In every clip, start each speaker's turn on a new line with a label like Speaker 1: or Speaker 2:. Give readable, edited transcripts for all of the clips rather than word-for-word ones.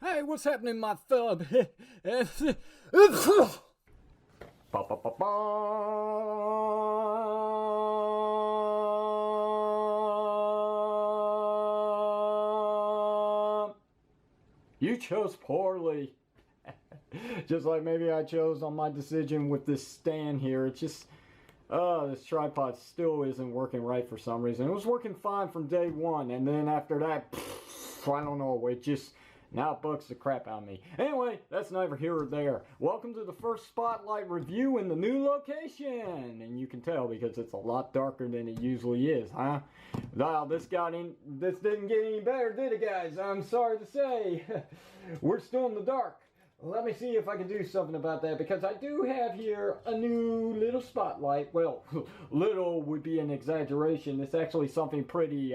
Speaker 1: Hey, what's happening, my thub?
Speaker 2: Ba, ba, ba, ba. You chose poorly. Just like maybe I chose on my decision with this stand here. It's just, this tripod still isn't working right for some reason. It was working fine from day one, and then after that, I don't know, it just, now it bugs the crap out of me. Anyway, that's neither here or there. Welcome to the first Spotlight review in the new location. And you can tell because it's a lot darker than it usually is, huh? Wow, this didn't get any better, did it, guys? I'm sorry to say. We're still in the dark. Let me see if I can do something about that, because I do have here a new little spotlight. Well, little would be an exaggeration. It's actually something pretty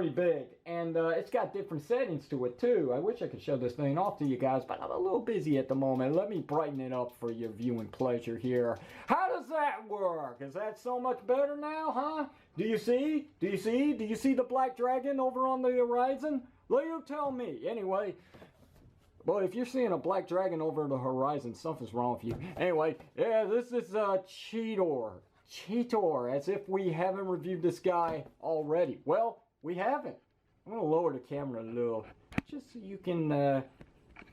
Speaker 2: big, and it's got different settings to it too. I wish I could show this thing off to you guys, but I'm a little busy at the moment. Let me brighten it up for your viewing pleasure here. How does that work? Is that so much better now, huh? Do you see? Do you see? Do you see the black dragon over on the horizon? Well, you tell me. Anyway, well, if you're seeing a black dragon over the horizon, something's wrong with you. Anyway, yeah, this is CHEETOR. CHEETOR, as if we haven't reviewed this guy already. Well, we haven't. I'm going to lower the camera a little, just so you can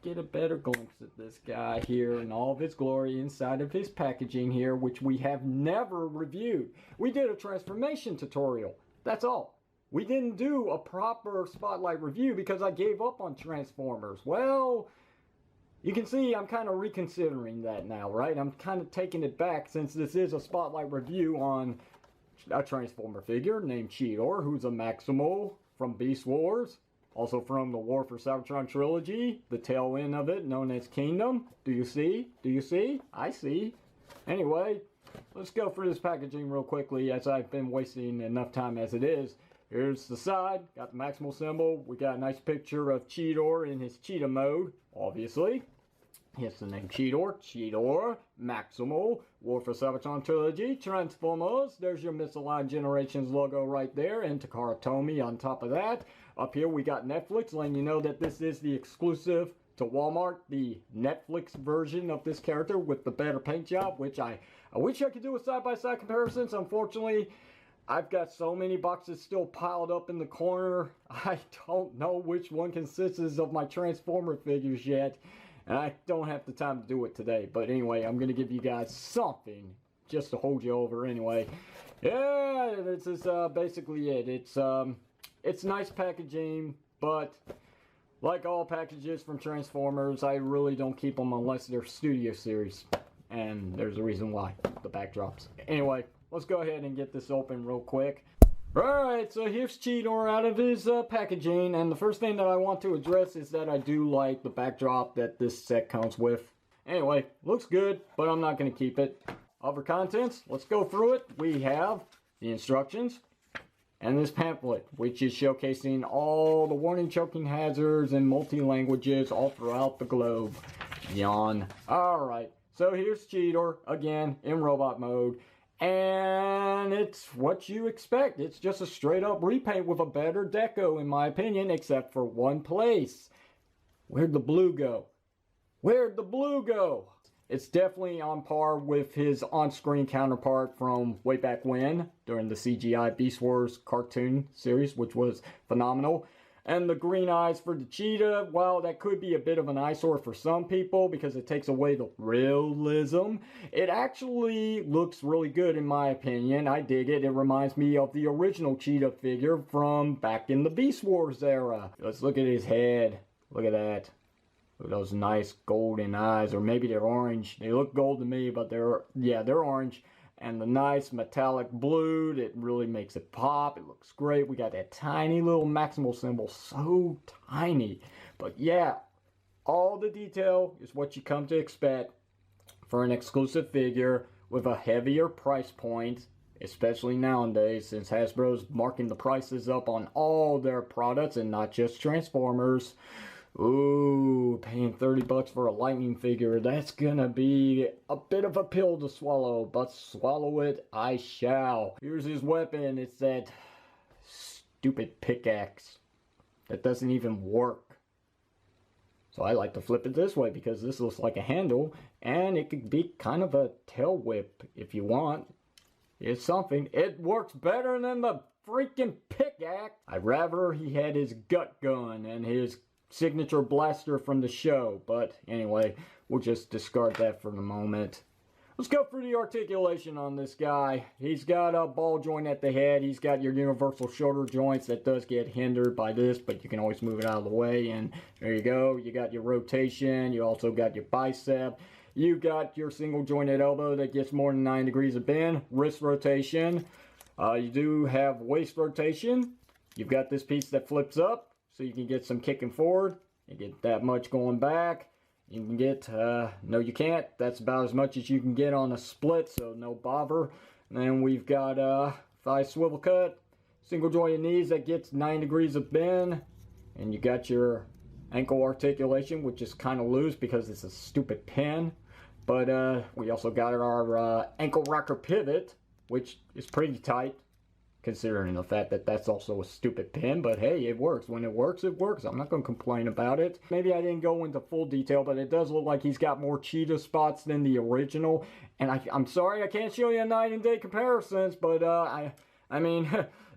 Speaker 2: get a better glimpse of this guy here in all of his glory inside of his packaging here, which we have never reviewed. We did a transformation tutorial. That's all. We didn't do a proper Spotlight review because I gave up on Transformers. Well, you can see I'm kind of reconsidering that now, right? I'm kind of taking it back, since this is a Spotlight review on a Transformer figure named CHEETOR, who's a Maximal from Beast Wars, also from the War for Cybertron trilogy, the tail end of it known as Kingdom. Do you see? Do you see? I see. Anyway, let's go through this packaging real quickly, as I've been wasting enough time as it is. Here's the side, got the Maximal symbol. We got a nice picture of CHEETOR in his cheetah mode, obviously. Here's the name CHEETOR, CHEETOR, Maximal, War for Cybertron trilogy, Transformers. There's your Misaligned Generations logo right there, and Takara Tomy on top of that. Up here we got Netflix, letting you know that this is the exclusive to Walmart, the Netflix version of this character with the better paint job, which I wish I could do a side-by-side comparisons. Unfortunately, I've got so many boxes still piled up in the corner. I don't know which one consists of my Transformer figures yet. And I don't have the time to do it today. But anyway, I'm going to give you guys something just to hold you over anyway. Yeah, this is basically it. It's nice packaging, but like all packages from Transformers, I really don't keep them unless they're Studio Series. And there's a reason why, the backdrops. Anyway, let's go ahead and get this open real quick. Alright, so here's CHEETOR out of his packaging, and the first thing that I want to address is that I do like the backdrop that this set comes with. Anyway, looks good, but I'm not going to keep it. Other contents, let's go through it. We have the instructions and this pamphlet, which is showcasing all the warning choking hazards in multi-languages all throughout the globe. Yawn. Alright, so here's CHEETOR, again, in robot mode. And it's what you expect. It's just a straight up repaint with a better deco, in my opinion, except for one place. Where'd the blue go? Where'd the blue go? It's definitely on par with his on-screen counterpart from way back when, during the CGI Beast Wars cartoon series, which was phenomenal. And the green eyes for the cheetah, well, that could be a bit of an eyesore for some people because it takes away the realism. It actually looks really good in my opinion. I dig it. It reminds me of the original cheetah figure from back in the Beast Wars era. Let's look at his head. Look at that. Look at those nice golden eyes, or maybe they're orange. They look gold to me, but they're orange. And the nice metallic blue that really makes it pop. It looks great. We got that tiny little Maximal symbol. So tiny. But yeah, all the detail is what you come to expect for an exclusive figure with a heavier price point. Especially nowadays, since Hasbro's marking the prices up on all their products and not just Transformers. Ooh, paying 30 bucks for a Lightning figure, that's gonna be a bit of a pill to swallow, but swallow it I shall. Here's his weapon. It's that stupid pickaxe that doesn't even work. So I like to flip it this way because this looks like a handle, and it could be kind of a tail whip if you want. It's something. It works better than the freaking pickaxe. I'd rather he had his gut gun and his signature blaster from the show. But anyway, we'll just discard that for the moment. Let's go through the articulation on this guy. He's got a ball joint at the head. He's got your universal shoulder joints that does get hindered by this, but you can always move it out of the way. And there you go. You got your rotation. You also got your bicep. You got your single jointed elbow that gets more than 9 degrees of bend. Wrist rotation. You do have waist rotation. You've got this piece that flips up, so you can get some kicking forward. You get that much going back. You can get, no you can't. That's about as much as you can get on a split, so no bother. And then we've got thigh swivel cut. Single jointed knees that gets 9 degrees of bend. And you got your ankle articulation, which is kind of loose because it's a stupid pin. But we also got our ankle rocker pivot, which is pretty tight, considering the fact that that's also a stupid pin. But hey, it works. When it works, it works. I'm not going to complain about it. Maybe I didn't go into full detail, but it does look like he's got more cheetah spots than the original. And I'm sorry I can't show you night and day comparisons, but I mean,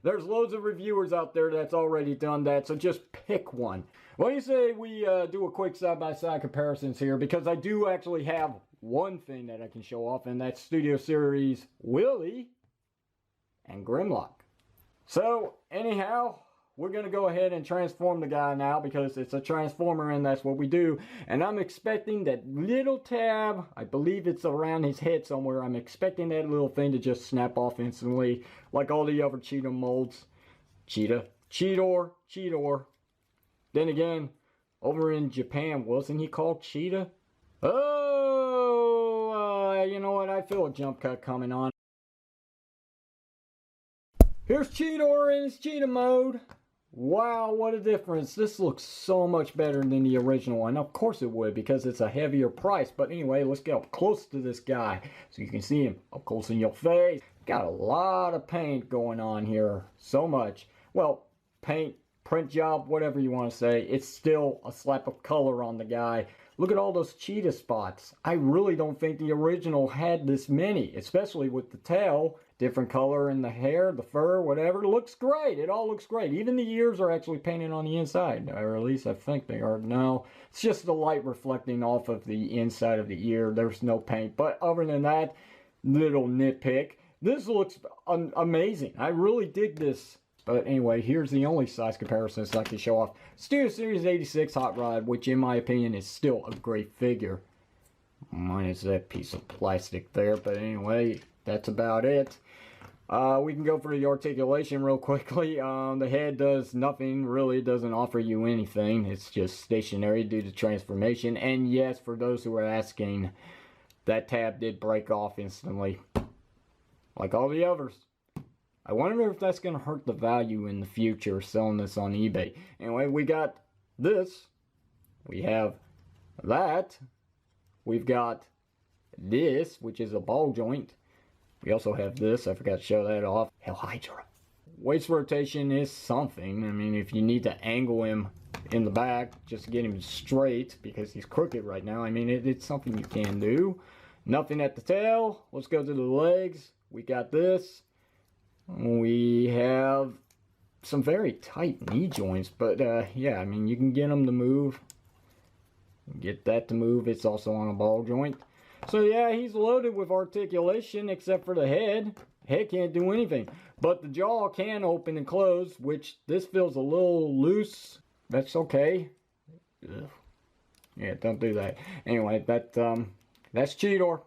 Speaker 2: there's loads of reviewers out there that's already done that, so just pick one. What do you say we do a quick side-by-side comparisons here, because I do actually have one thing that I can show off, and that's Studio Series Willie and Grimlock. So anyhow, we're going to go ahead and transform the guy now because it's a transformer and that's what we do. And I'm expecting that little tab, I believe it's around his head somewhere, I'm expecting that little thing to just snap off instantly like all the other Cheetah molds. Cheetah, CHEETOR, CHEETOR. Then again, over in Japan, wasn't he called Cheetah? Oh, you know what, I feel a jump cut coming on. Here's CHEETOR in his cheetah mode. Wow, what a difference. This looks so much better than the original one. Of course it would, because it's a heavier price. But anyway, let's get up close to this guy so you can see him up close in your face. Got a lot of paint going on here. So much. Well, paint, print job, whatever you want to say. It's still a slap of color on the guy. Look at all those cheetah spots. I really don't think the original had this many, especially with the tail. Different color in the hair, the fur, whatever. It looks great. It all looks great. Even the ears are actually painted on the inside. Or at least I think they are. No, it's just the light reflecting off of the inside of the ear. There's no paint. But other than that, little nitpick. This looks amazing. I really dig this. But anyway, here's the only size comparisons I can show off. Studio Series 86 Hot Rod, which in my opinion is still a great figure. Minus that piece of plastic there. But anyway, that's about it. We can go for the articulation real quickly. The head does nothing, really doesn't offer you anything. It's just stationary due to transformation. And yes, for those who are asking, that tab did break off instantly, like all the others. I wonder if that's going to hurt the value in the future selling this on eBay. Anyway, we got this. We have that. We've got this, which is a ball joint. We also have this. I forgot to show that off. Hell Hydra. Waist rotation is something. I mean, if you need to angle him in the back just to get him straight because he's crooked right now, I mean, it's something you can do. Nothing at the tail. Let's go to the legs. We got this. We have some very tight knee joints, but yeah, I mean, you can get them to move. Get that to move. It's also on a ball joint. So yeah, he's loaded with articulation except for the head. Head can't do anything. But the jaw can open and close, which this feels a little loose. That's okay. Ugh. Yeah, don't do that. Anyway, that's CHEETOR.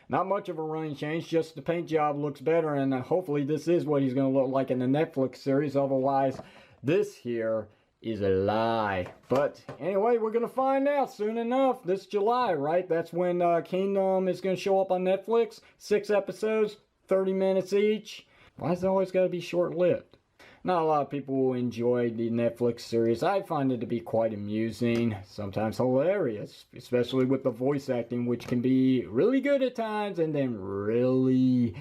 Speaker 2: Not much of a running change, just the paint job looks better, and hopefully this is what he's going to look like in the Netflix series. Otherwise, this here is a lie. But anyway, we're going to find out soon enough. This July, right? That's when Kingdom is going to show up on Netflix. 6 episodes, 30 minutes each. Why has it always got to be short-lived? Not a lot of people enjoy the Netflix series. I find it to be quite amusing, sometimes hilarious, especially with the voice acting, which can be really good at times and then really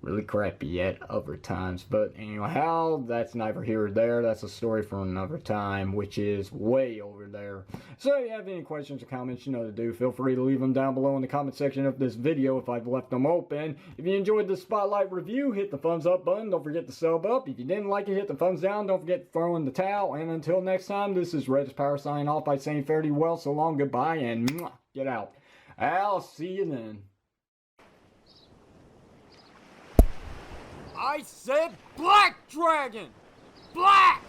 Speaker 2: really crappy yet other times. But anyhow, that's neither here or there. That's a story for another time, which is way over there. So if you have any questions or comments, you know what to do. Feel free to leave them down below in the comment section of this video if I've left them open. If you enjoyed the spotlight review, hit the thumbs up button. Don't forget to sub up. If you didn't like it, hit the thumbs down. Don't forget to throw in the towel. And until next time, this is Red's Power signing off by saying fare thee well, so long, goodbye, and mwah, get out. I'll see you then. I said Black Dragon! Black!